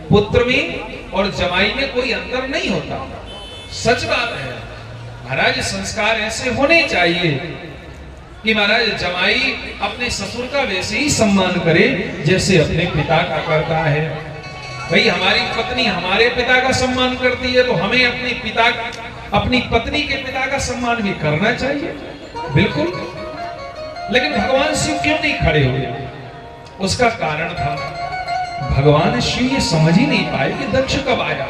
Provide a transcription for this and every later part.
पुत्र में और जमाई में कोई अंतर नहीं होता। सच बात है महाराज, संस्कार ऐसे होने चाहिए कि महाराज जमाई अपने ससुर का वैसे ही सम्मान करे जैसे अपने पिता का करता है। भाई हमारी पत्नी हमारे पिता का सम्मान करती है तो हमें अपनी पत्नी के पिता का सम्मान भी करना चाहिए, बिल्कुल। लेकिन भगवान शिव क्यों नहीं खड़े हुए? उसका कारण था भगवान शिव ये समझ ही नहीं पाए कि दक्ष कब आया,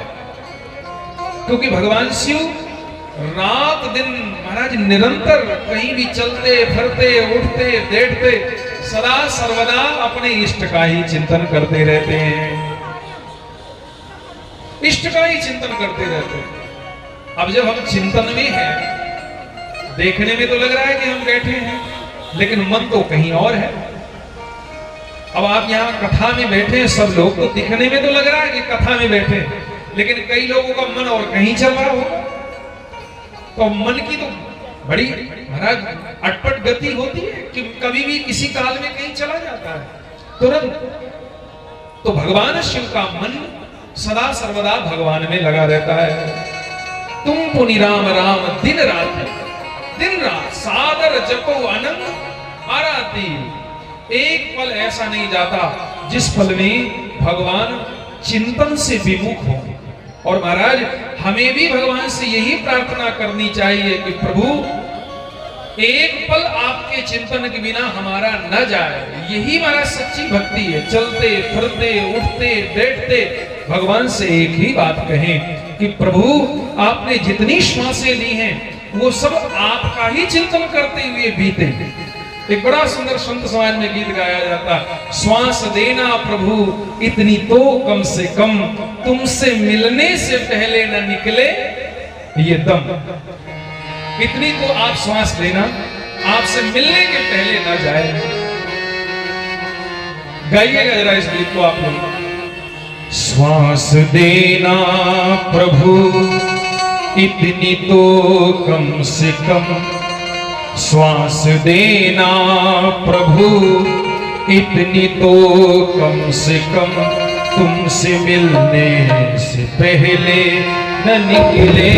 क्योंकि भगवान शिव रात दिन महाराज निरंतर कहीं भी चलते फिरते उठते बैठते सदा सर्वदा अपने इष्ट का ही चिंतन करते रहते हैं, इष्ट का ही चिंतन करते रहते हैं। अब जब हम चिंतन में हैं, देखने में तो लग रहा है कि हम बैठे हैं, लेकिन मन तो कहीं और है। अब आप यहाँ कथा में बैठे हैं सब लोग, तो दिखने में तो लग रहा है कि कथा में बैठे हैं, लेकिन कई लोगों का मन और कहीं चल रहा होगा। तो मन की तो बड़ी महाराज अटपट गति होती है कि कभी भी किसी काल में कहीं चला जाता है तुरंत। तो भगवान शिव का मन सदा सर्वदा भगवान में लगा रहता है। तुम पुनि राम राम दिन रात सादर जपो अनंत आराती। एक पल ऐसा नहीं जाता जिस पल में भगवान चिंतन से विमुख हो। और महाराज हमें भी भगवान से यही प्रार्थना करनी चाहिए कि प्रभु एक पल आपके चिंतन के बिना हमारा न जाए। यही हमारा सच्ची भक्ति है। चलते फिरते उठते बैठते भगवान से एक ही बात कहें कि प्रभु आपने जितनी श्वासें ली हैं वो सब आपका ही चिंतन करते हुए बीते। एक बड़ा सुंदर संत समाज में गीत गाया जाता, श्वास देना प्रभु इतनी तो कम से कम, तुमसे मिलने से पहले न निकले ये दम। इतनी तो आप श्वास देना, आपसे मिलने के पहले ना जाए। गाइएगा जरा इस गीत को आप लोग। श्वास देना प्रभु इतनी तो कम से कम, श्वास देना प्रभु इतनी तो कम से कम, तुमसे मिलने से पहले न निकले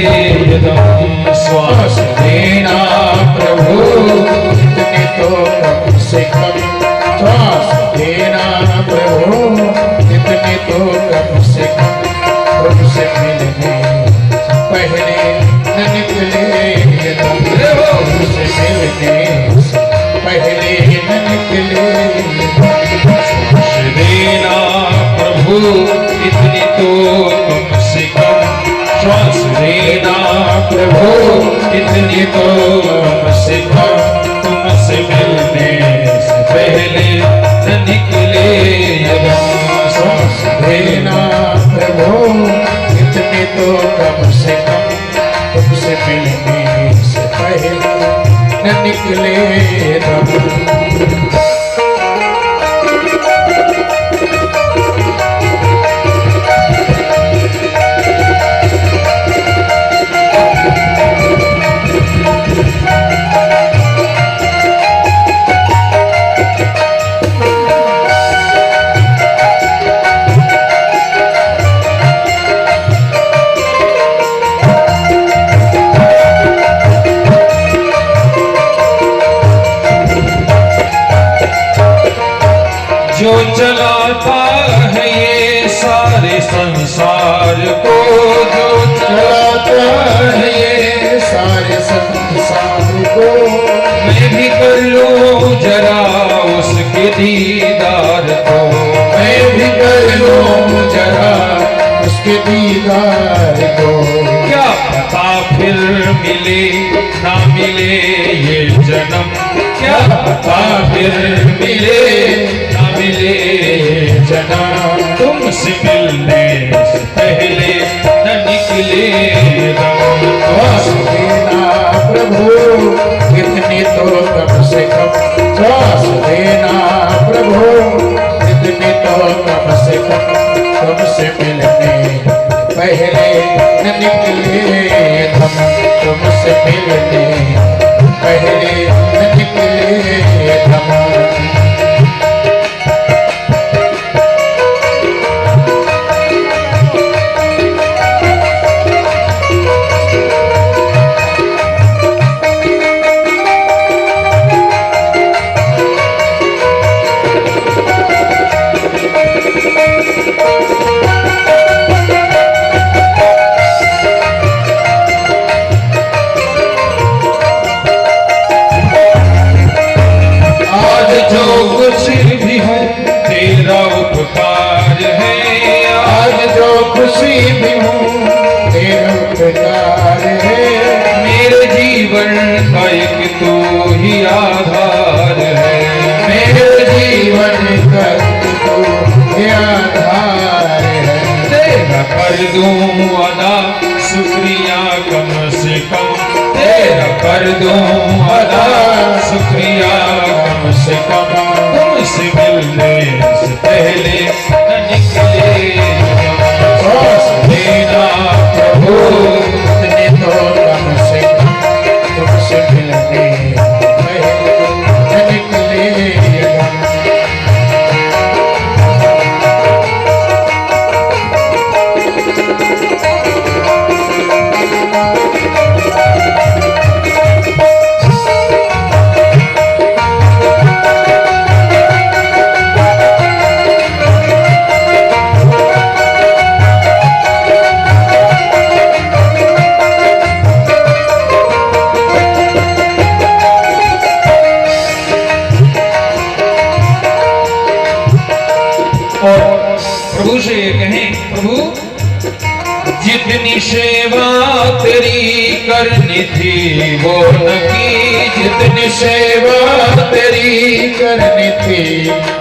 दम। श्वास देना प्रभु इतनी तो कम से कम, श्वास देना प्रभु इतनी तो कम से कम, तुमसे मिलने से पहले न निकले दम। तुमसे मिलने से पहले न निकले दम। श्वास देना प्रभु इतनी तो कम से कम, श्वास देना प्रभु इतनी तो कम से कम, तुमसे मिलने से पहले न निकले दम। श्वास देना प्रभु इतनी तो कम से कम, तुमसे मिलने से पहले न निकले दम। जो चलाता है ये सारे संसार को, जो चलाता है ये सारे संसार को, मैं भी कर लूं जरा उसके दीदार को, मैं भी कर लूं जरा उसके दीदार को। क्या पता फिर मिले ना मिले ये जन्म, क्या पता फिर मिले मिले जन्म, तुमसे मिलने से पहले न निकले दम। श्वास देना प्रभु इतनी तो कम से कम, श्वास देना प्रभु इतनी तो कम से कम, तुमसे मिलने पहले न निकले दम। तुमसे मिलने पहले न निकले दम। भी हूँ तेरा उपकार है। मेरे जीवन का एक तू ही आधार है। मेरे जीवन का तू ही आधार है। तेरा कर दूं अदा शुक्रिया कम से कम, तेरा कर दूं अदा शुक्रिया कम से कम। तुमसे मिलने से पहले न निकले सांस लेना प्रभु, इतने तो कम से कम तुमसे मिलने पहले न निकले यम। और प्रभु से ये कहें, प्रभु जितनी सेवा तेरी करनी थी वो न की, जितनी सेवा तेरी करनी थी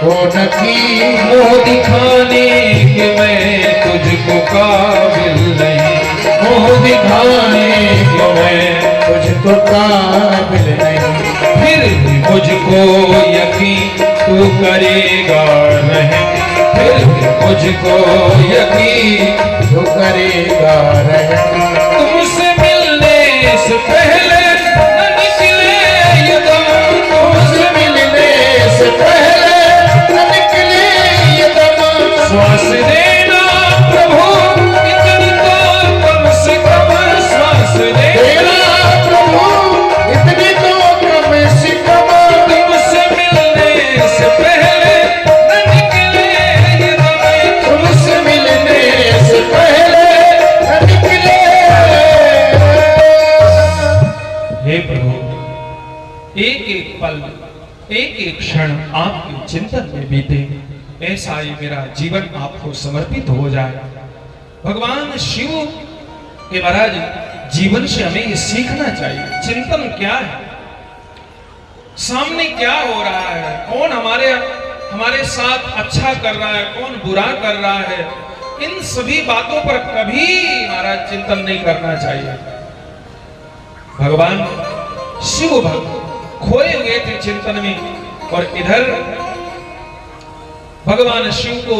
वो न की। मुँह दिखाने के मैं तुझको काबिल नहीं, मुँह दिखाने के मैं तुझको काबिल नहीं। फिर भी मुझको यकीन तू करेगा रहम, फिर भी मुझको यकीन तू करेगा रहम। तुमसे मिलने से पहले न निकले ये दम, तुमसे मिलने से पहले न निकले ये दम। श्वास देना प्रभु इतनी तो कम से कम, श्वास देना प्रभु इतनी तो कम से कम। तुमसे मिलने से पहले न निकले ये दम, तुमसे मिलने से पहले न निकले। हे प्रभु, एक एक पल एक एक क्षण आपके चिंतन में बीते, ऐसा ही मेरा जीवन आपको समर्पित हो जाए। भगवान शिव के महाराज जीवन से हमें ये सीखना चाहिए, चिंतन क्या है, सामने क्या हो रहा है, कौन हमारे साथ अच्छा कर रहा है, कौन बुरा कर रहा है, इन सभी बातों पर कभी महाराज चिंतन नहीं करना चाहिए। भगवान शिव भक्त खोए हुए थे चिंतन में, और इधर भगवान शिव को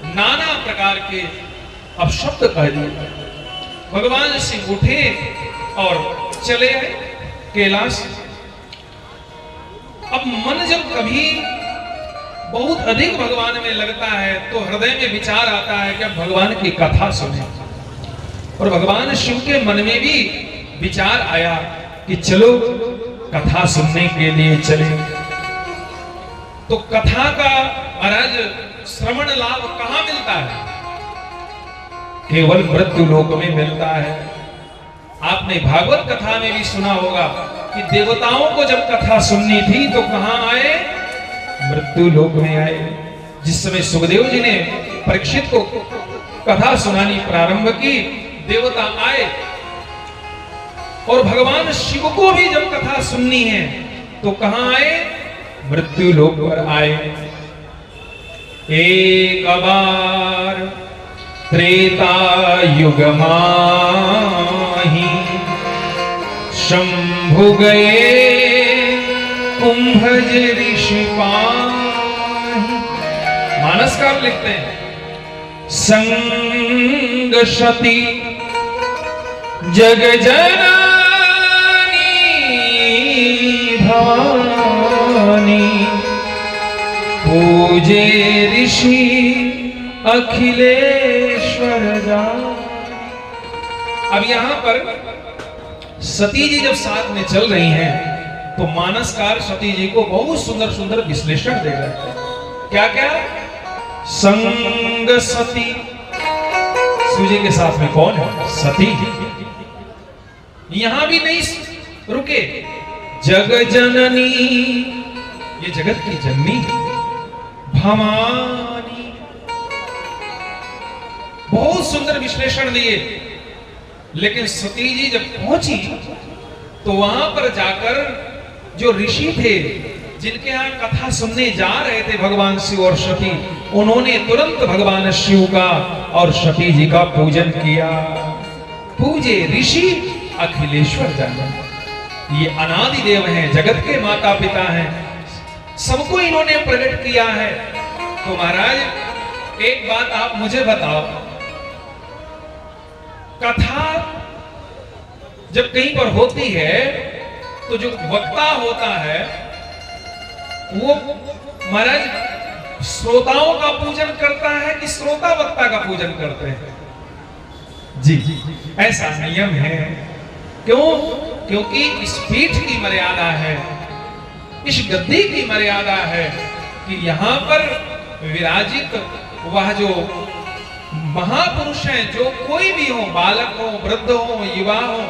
नाना प्रकार के अपशब्द कह दिए। भगवान शिव उठे और चले आए कैलाश। अब मन जब कभी बहुत अधिक भगवान में लगता है तो हृदय में विचार आता है कि अब भगवान की कथा सुने, और भगवान शिव के मन में भी विचार आया कि चलो कथा सुनने के लिए चले। तो कथा का महाराज श्रवण लाभ कहां मिलता है? केवल मृत्यु लोक में मिलता है। आपने भागवत कथा में भी सुना होगा कि देवताओं को जब कथा सुननी थी तो कहां आए? मृत्यु लोक में आए। जिस समय सुखदेव जी ने परीक्षित को कथा सुनानी प्रारंभ की, देवता आए, और भगवान शिव को भी जब कथा सुननी है तो कहां आए? मृत्यु लोक पर आए। एक बार त्रेता युग माही शंभु गए कुंभज ऋषि पाहि। मानसकार लिखते हैं, संग सती जग जननी भवानी पूजे ऋषि अखिलेश्वर जान। अब यहां पर सती जी जब साथ में चल रही हैं तो मानसकार सती जी को बहुत सुंदर सुंदर विश्लेषण दे रहे हैं। क्या क्या? संग सती, शिव जी के साथ में कौन है? सती। यहां भी नहीं रुके, जग जननी, ये जगत की जननी, भवानी, बहुत सुंदर विश्लेषण दिए। लेकिन सती जी जब पहुंची तो वहां पर जाकर जो ऋषि थे जिनके यहाँ कथा सुनने जा रहे थे भगवान शिव और सती, उन्होंने तुरंत भगवान शिव का और सती जी का पूजन किया। पूजे ऋषि अखिलेश्वर जाने, ये अनादि देव हैं, जगत के माता पिता हैं, सबको इन्होंने प्रकट किया है। तो महाराज एक बात आप मुझे बताओ, कथा जब कहीं पर होती है तो जो वक्ता होता है वो महाराज श्रोताओं का पूजन करता है कि श्रोता वक्ता का पूजन करते हैं? जी ऐसा नियम है। क्यों? क्योंकि इस पीठ की मर्यादा है, इस गद्दी की मर्यादा है कि यहां पर विराजित वह जो महापुरुष हैं, जो कोई भी हो, बालक हो, वृद्ध हो, युवा हो,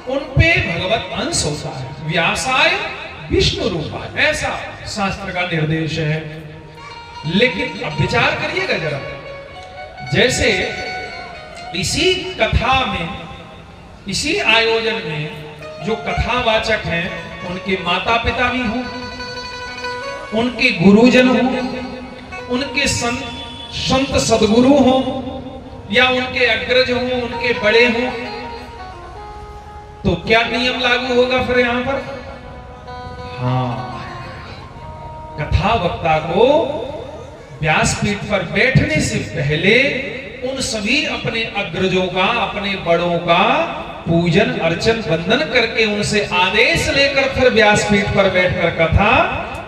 उन पे भगवत अंश होता है। व्यासाय विष्णु रूपा, ऐसा शास्त्र का निर्देश है। लेकिन अब विचार करिएगा जरा, जैसे इसी कथा में, इसी आयोजन में जो कथावाचक हैं उनके माता पिता भी हों, उनके गुरुजन हों, उनके संत सदगुरु हों, या उनके अग्रज हों, उनके बड़े हों, तो क्या नियम लागू होगा फिर यहां पर? हाँ, कथा वक्ता को व्यासपीठ पर बैठने से पहले उन सभी अपने अग्रजों का, अपने बड़ों का पूजन अर्चन वंदन करके उनसे आदेश लेकर फिर व्यासपीठ पर बैठकर कथा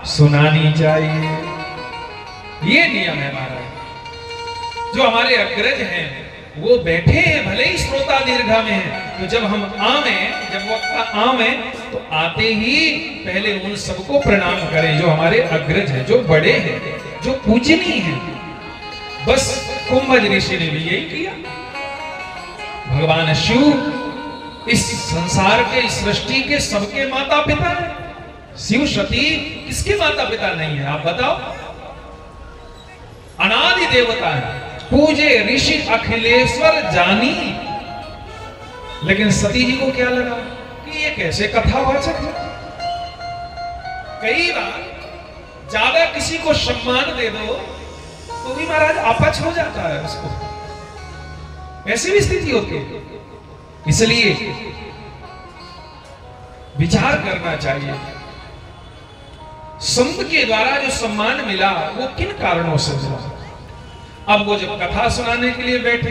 सुनानी चाहिए। ये नियम है महाराज। जो हमारे अग्रज हैं वो बैठे हैं, भले ही श्रोता दीर्घा में है, तो जब हम आवे, जब वक्ता आवे तो आते ही पहले उन सबको प्रणाम करें जो हमारे अग्रज हैं, जो बड़े हैं, जो पूजनीय हैं। बस कुंभज ऋषि ने भी यही किया। भगवान शिव इस संसार के, इस सृष्टि के सबके माता पिता हैं। शिव सती किसके माता पिता नहीं है आप बताओ? अनादि देवता है, पूजे ऋषि अखिलेश्वर जानी। लेकिन सती जी को क्या लगा कि ये कैसे कथावाचक है? कई बार ज्यादा किसी को सम्मान दे दो तो भी महाराज अपच हो जाता है उसको, ऐसी भी स्थिति होती है। इसलिए विचार करना चाहिए, संत के द्वारा जो सम्मान मिला वो किन कारणों से मिला। अब वो जब कथा सुनाने के लिए बैठे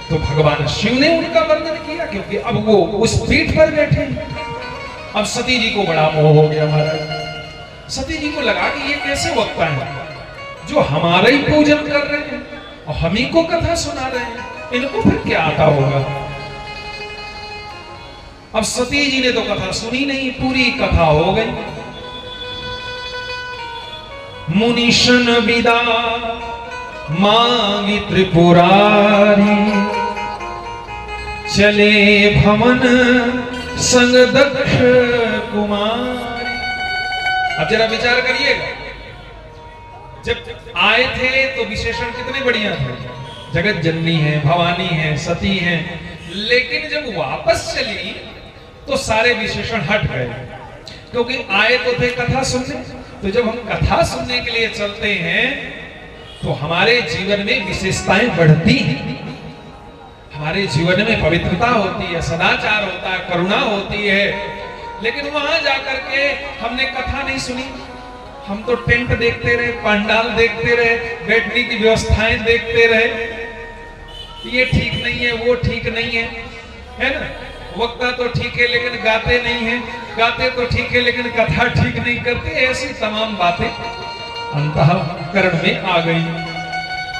तो भगवान शिव ने उनका वंदन किया, क्योंकि अब वो उस पीठ पर बैठे। अब सती जी को बड़ा मोह हो गया महाराज। सती जी को लगा कि ये कैसे वक्ता है जो हमारा ही पूजन कर रहे हैं और हम ही को कथा सुना रहे हैं, इनको फिर क्या आता होगा। अब सती जी ने तो कथा सुनी नहीं, पूरी कथा हो गई। मुनिशन विदा मांगी त्रिपुरारी, चले भवन संग दक्ष कुमारी। अब जरा विचार करिएगा, जब आए थे तो विशेषण कितने बढ़िया थे, जगत जननी है, भवानी है, सती है। लेकिन जब वापस चली तो सारे विशेषण हट गए, क्योंकि आए तो थे कथा सुनने। तो जब हम कथा सुनने के लिए चलते हैं तो हमारे जीवन में विशेषताएं बढ़ती हैं, हमारे जीवन में पवित्रता होती है, सदाचार होता है, करुणा होती है। लेकिन वहां जाकर के हमने कथा नहीं सुनी, हम तो टेंट देखते रहे, पंडाल देखते रहे, बैठने की व्यवस्थाएं देखते रहे। ये ठीक नहीं है, वो ठीक नहीं है ना। वक्ता तो ठीक है लेकिन गाते नहीं है, गाते तो ठीक है लेकिन कथा ठीक नहीं करते। ऐसी तमाम बातें अंतःकरण में आ गई।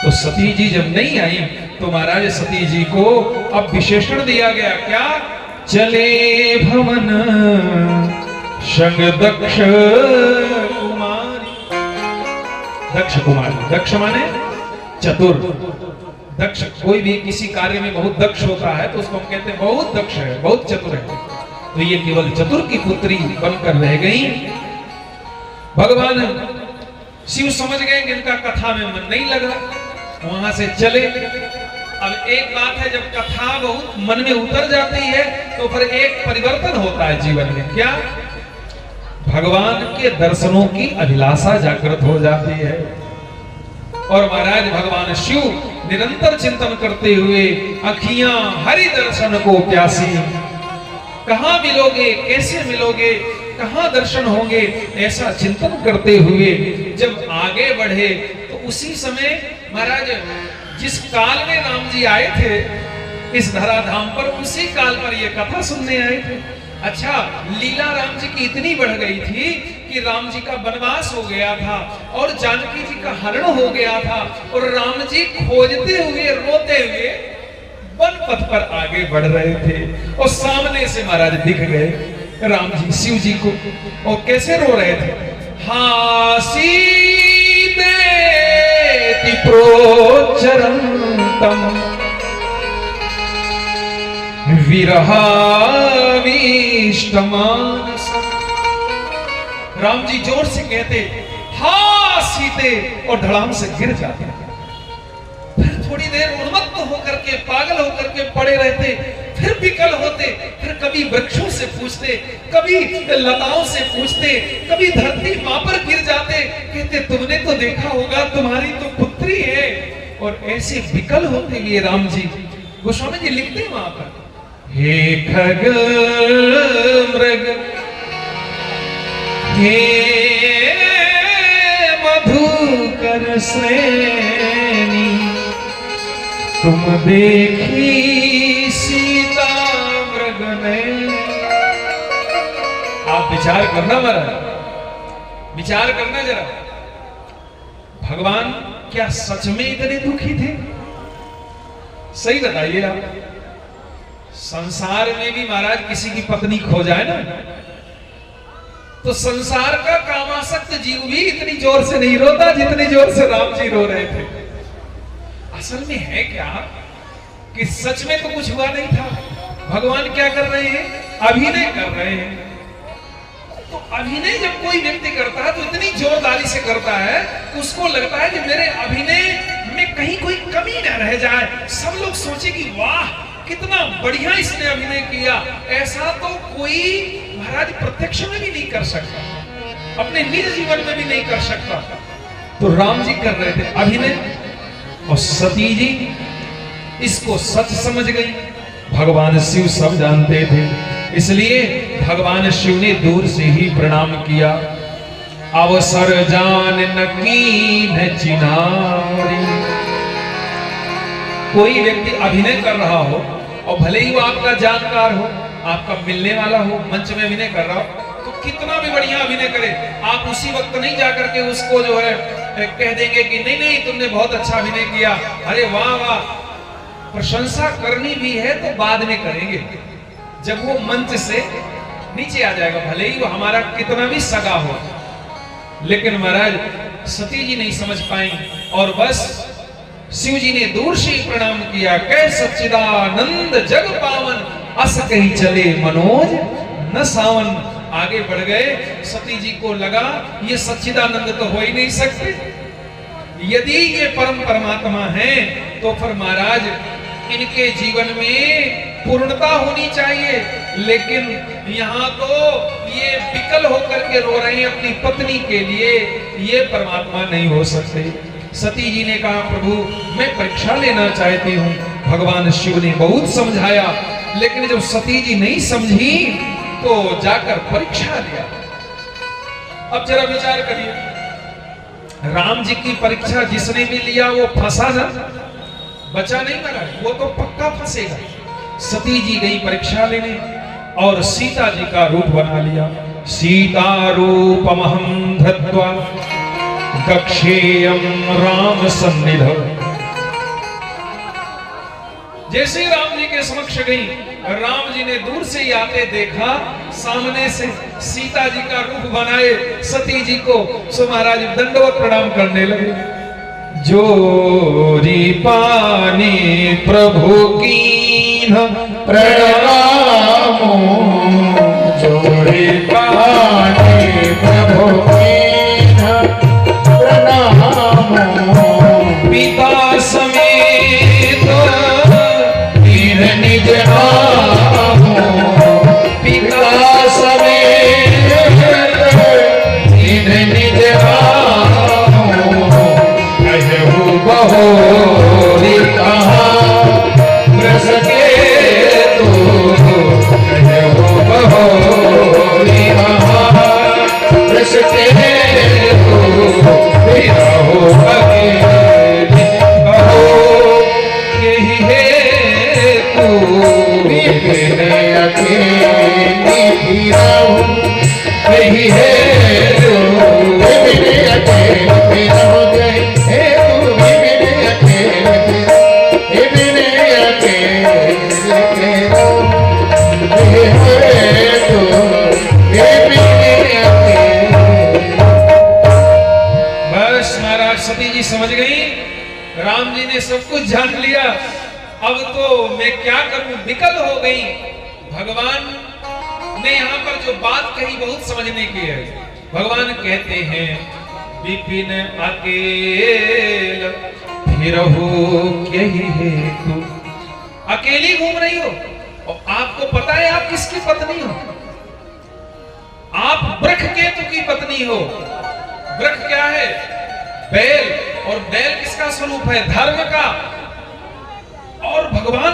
तो सती जी जब नहीं आई तो महाराज सती जी को अब विशेषण दिया गया, क्या? चले भवन संग दक्ष कुमारी। दक्ष कुमारी, दक्ष माने चतुर। दक्ष, कोई भी किसी कार्य में बहुत दक्ष होता है तो उसको हम कहते हैं बहुत दक्ष है, बहुत चतुर है। तो ये केवल चतुर की पुत्री बनकर रह गई। भगवान शिव समझ गए कि इनका कथा में मन नहीं लग रहा, वहां से चले अब एक बात है, जब कथा बहुत मन में उतर जाती है तो फिर एक परिवर्तन होता है जीवन में। क्या? भगवान के दर्शनों की अभिलाषा जागृत हो जाती है। और महाराज भगवान शिव निरंतर चिंतन करते हुए अखियां हरि दर्शन को प्यासी, कहां मिलोगे, कैसे मिलोगे, कहां दर्शन होंगे, ऐसा चिंतन करते हुए जब आगे बढ़े तो उसी समय महाराज जिस काल में राम जी आए थे इस धराधाम पर, उसी काल पर यह कथा सुनने आए थे। अच्छा, लीला राम जी की इतनी बढ़ गई थी कि राम जी का वनवास हो गया था और जानकी जी का हरण हो गया था और राम जी खोजते हुए रोते हुए वन पथ पर आगे बढ़ रहे थे और सामने से महाराज दिख गए राम जी शिव जी को। और कैसे रो रहे थे? हासी देति प्रोचरंतम विरहाविष्टमानसम। राम जी जोर से कहते हा सीते और धड़ाम से गिर जाते। फिर थोड़ी देर उन्मत्त होकर के, पागल होकर के पड़े रहते, फिर विकल होते, फिर कभी वृक्षों से पूछते, कभी लताओं से पूछते, कभी धरती मां पर गिर जाते, कहते तुमने तो देखा होगा, तुम्हारी तो पुत्री है। और ऐसे विकल होते हुए राम जी, गोस्वामी जी लिखते हैं वहां पर, हे खग मृग हे मधुकर श्रेणी, तुम देखी सीता मृग ने। आप विचार करना महाराज, विचार करना जरा, भगवान क्या सच में इतने दुखी थे? सही बताइए आप। संसार में भी महाराज किसी की पत्नी खो जाए ना, तो संसार का कामासक्त जीव भी इतनी जोर से नहीं रोता जितनी जोर से राम जी रो रहे थे। असल में है क्या कि सच में तो कुछ हुआ नहीं था। भगवान क्या कर रहे हैं? अभिनय कर रहे हैं। तो अभिनय जब कोई व्यक्ति करता है तो इतनी जोरदारी से करता है, उसको लगता है कि मेरे अभिनय में कहीं कोई कमी न रह जाए, सब लोग सोचे कि वाह कितना बढ़िया इसने अभिनय किया। ऐसा तो कोई महाराज प्रत्यक्ष में भी नहीं कर सकता, अपने निज जीवन में भी नहीं कर सकता। तो राम जी कर रहे थे अभिनय और सती जी इसको सच समझ गई। भगवान शिव सब जानते थे, इसलिए भगवान शिव ने दूर से ही प्रणाम किया। अवसर जान न कीन चिनारी। कोई व्यक्ति अभिनय कर रहा हो और भले ही वो आपका जानकार हो, आपका मिलने वाला हो, मंच में अभिनय कर रहा हो, तो कितना भी बढ़िया अभिनय करे, आप उसी वक्त नहीं जाकर के उसको जो है कह देंगे कि नहीं नहीं तुमने बहुत अच्छा अभिनय किया, अरे वाह वाह। प्रशंसा करनी भी है तो बाद में करेंगे, जब वो मंच से नीचे आ जाएगा, भले ही वो हमारा कितना भी सगा हो। लेकिन महाराज सती जी नहीं समझ पाई और बस शिव जी ने दूर से ही प्रणाम किया। कह सच्चिदानंद जग पावन, अस कहीं चले मनोज न सावन। आगे बढ़ गए। सती जी को लगा ये सच्चिदानंद तो हो ही नहीं सकते, यदि ये परम परमात्मा हैं तो फिर महाराज इनके जीवन में पूर्णता होनी चाहिए। लेकिन यहाँ तो ये विकल होकर के रो रहे हैं अपनी पत्नी के लिए, ये परमात्मा नहीं हो सकते। सती जी ने कहा प्रभु मैं परीक्षा लेना चाहती हूँ। भगवान शिव ने बहुत समझाया, लेकिन जब सती जी नहीं समझी तो जाकर परीक्षा लिया। अब जरा विचार करिए, राम जी की परीक्षा जिसने भी लिया वो फंसा ना, बचा नहीं महाराज, वो तो पक्का फंसेगा। सती जी गई परीक्षा लेने और सीता जी का रूप बना लिया। सीता रूपमहं धृत्वा कक्षेयम राम सन्निधौ। जैसे राम जी के समक्ष गई, राम जी ने दूर से ही आते देखा, सामने से सीता जी का रूप बनाए सती जी को, सो महाराज दंडवत प्रणाम करने लगे। जोरी पानी प्रभु कीन प्रणामो, जोरी पानी प्रभु कीन प्रणामो। पिता समेत निज आऊं पिता समेत दीन निज आऊं कहूँ बहोरी कहाँ रस के तू कहूँ बहोरी कहाँ रस के तू मेरा हो अकेले कहो यही है तू मेरे अकेले फिरा हूँ यही है तू मेरे अकेले फिरा हो गए हे तू मेरे अकेले फिरा हे मेरे अकेले फिरा हे तू मेरे अकेले। बस महाराज सती जी समझ गई, राम जी ने सब कुछ जान लिया, अब तो मैं क्या करूं, विकल हो गई। भगवान ने यहाँ पर जो बात कही बहुत समझने की है। भगवान कहते हैं विपिन अकेल फिरहु यही है तू, अकेली घूम रही हो और आपको पता है आप किसकी पत्नी हो, आप वृक्ष केतु की पत्नी हो। वृक्ष क्या है? बैल, और बैल किसका स्वरूप है? धर्म का। और भगवान